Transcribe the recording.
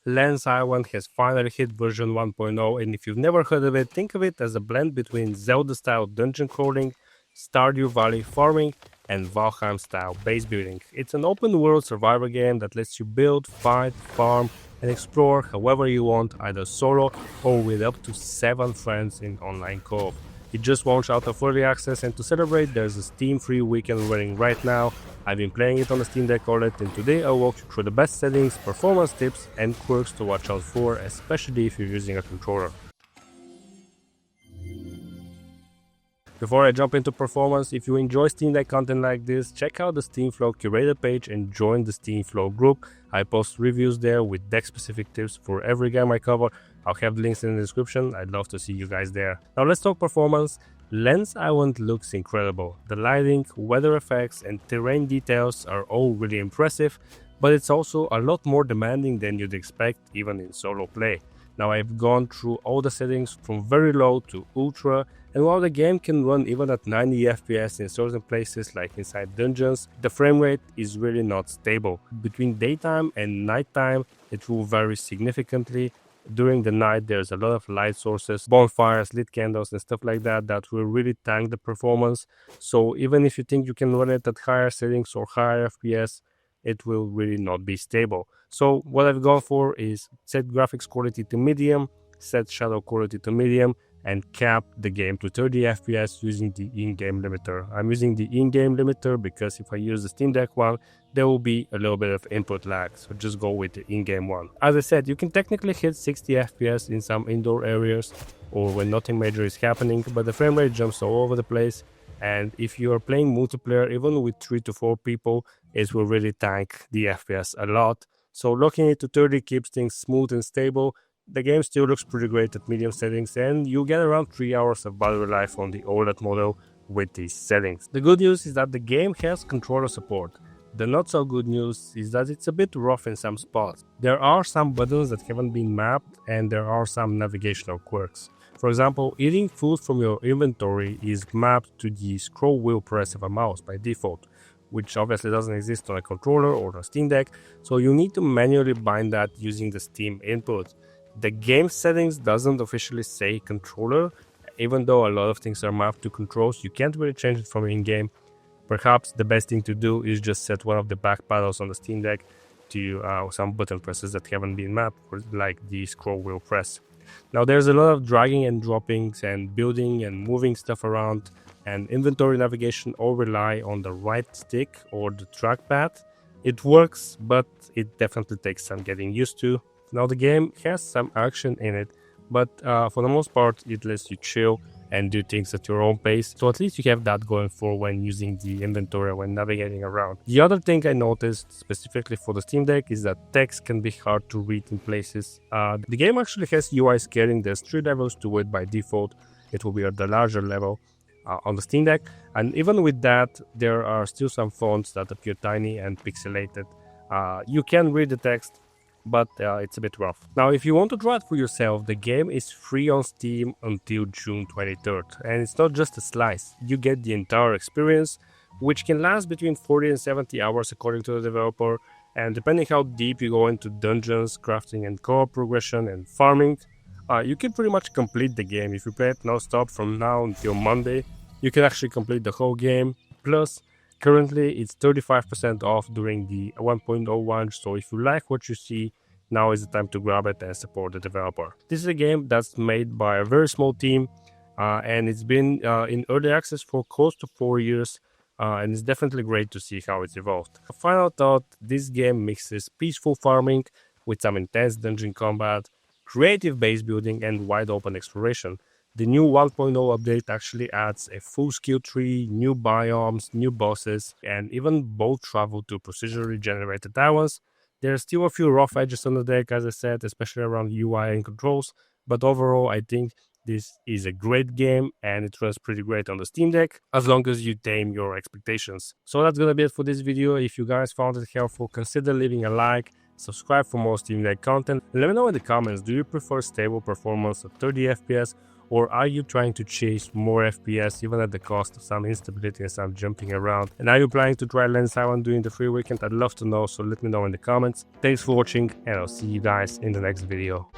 Lens Island has finally hit version 1.0, and if you've never heard of it, think of it as a blend between Zelda-style dungeon crawling, Stardew Valley farming, and Valheim-style base building. It's an open-world survivor game that lets you build, fight, farm, and explore however you want, either solo or with up to 7 friends in online co-op. It just launched out of early access, and to celebrate, there's a Steam free weekend running right now. I've been playing it on the Steam Deck OLED, and today I'll walk you through the best settings, performance tips, and quirks to watch out for, especially if you're using a controller. Before I jump into performance, if you enjoy Steam Deck content like this, check out the Steam Flow curator page and join the Steam Flow group. I post reviews there with deck specific tips for every game I cover. I'll have the links in the description. I'd love to see you guys there. Now let's talk performance. Lens Island looks incredible. The lighting, weather effects, and terrain details are all really impressive, but it's also a lot more demanding than you'd expect even in solo play. Now I've gone through all the settings from very low to ultra, and while the game can run even at 90 FPS in certain places like inside dungeons, the frame rate is really not stable. Between daytime and nighttime it will vary significantly. During the night there's a lot of light sources, bonfires, lit candles and stuff like that will really tank the performance. So even if you think you can run it at higher settings or higher FPS, it will really not be stable. So what I've gone for is set graphics quality to medium, set shadow quality to medium, and cap the game to 30 FPS using the in-game limiter. I'm using the in-game limiter because if I use the Steam Deck one, there will be a little bit of input lag, so just go with the in-game one. As I said, you can technically hit 60 FPS in some indoor areas or when nothing major is happening, but the frame rate jumps all over the place. And if you are playing multiplayer, even with 3 to 4 people, it will really tank the FPS a lot. So locking it to 30 keeps things smooth and stable. The game still looks pretty great at medium settings, and you get around 3 hours of battery life on the OLED model with these settings. The good news is that the game has controller support. The not so good news is that it's a bit rough in some spots. There are some buttons that haven't been mapped, and there are some navigational quirks. For example, eating food from your inventory is mapped to the scroll wheel press of a mouse by default, which obviously doesn't exist on a controller or a Steam Deck, so you need to manually bind that using the Steam input. The game settings doesn't officially say controller, even though a lot of things are mapped to controls. You can't really change it from in-game. Perhaps the best thing to do is just set one of the back paddles on the Steam Deck to some button presses that haven't been mapped, like the scroll wheel press. Now there's a lot of dragging and droppings and building and moving stuff around, and inventory navigation all rely on the right stick or the trackpad. It works, but it definitely takes some getting used to. Now the game has some action in it, but for the most part it lets you chill and do things at your own pace, so at least you have that going for when using the inventory when navigating around. The other thing I noticed specifically for the Steam Deck is that text can be hard to read in places. The game actually has UI scaling. There's 3 levels to it by default. It will be at the larger level on the Steam Deck, and even with that there are still some fonts that appear tiny and pixelated. You can read the text, but it's a bit rough. Now if you want to try it for yourself, the game is free on Steam until June 23rd, and it's not just a slice. You get the entire experience, which can last between 40 and 70 hours according to the developer, and depending how deep you go into dungeons, crafting and co-op progression and farming, you can pretty much complete the game. If you play it non-stop from now until Monday, you can actually complete the whole game. Plus, currently it's 35% off during the 1.0 launch, so if you like what you see, now is the time to grab it and support the developer. This is a game that's made by a very small team, and it's been in early access for close to 4 years, and it's definitely great to see how it's evolved. A final thought: this game mixes peaceful farming with some intense dungeon combat, creative base building, and wide open exploration. The new 1.0 update actually adds a full skill tree, new biomes, new bosses, and even boat travel to procedurally generated islands. There are still a few rough edges on the deck, as I said, especially around UI and controls, but overall I think this is a great game and it runs pretty great on the Steam Deck, as long as you tame your expectations. So that's gonna be it for this video. If you guys found it helpful, consider leaving a like, subscribe for more Steam Deck content, and let me know in the comments, do you prefer stable performance at 30 FPS Or are you trying to chase more FPS even at the cost of some instability and some jumping around? And are you planning to try Lens I1 during the free weekend? I'd love to know, so let me know in the comments. Thanks for watching, and I'll see you guys in the next video.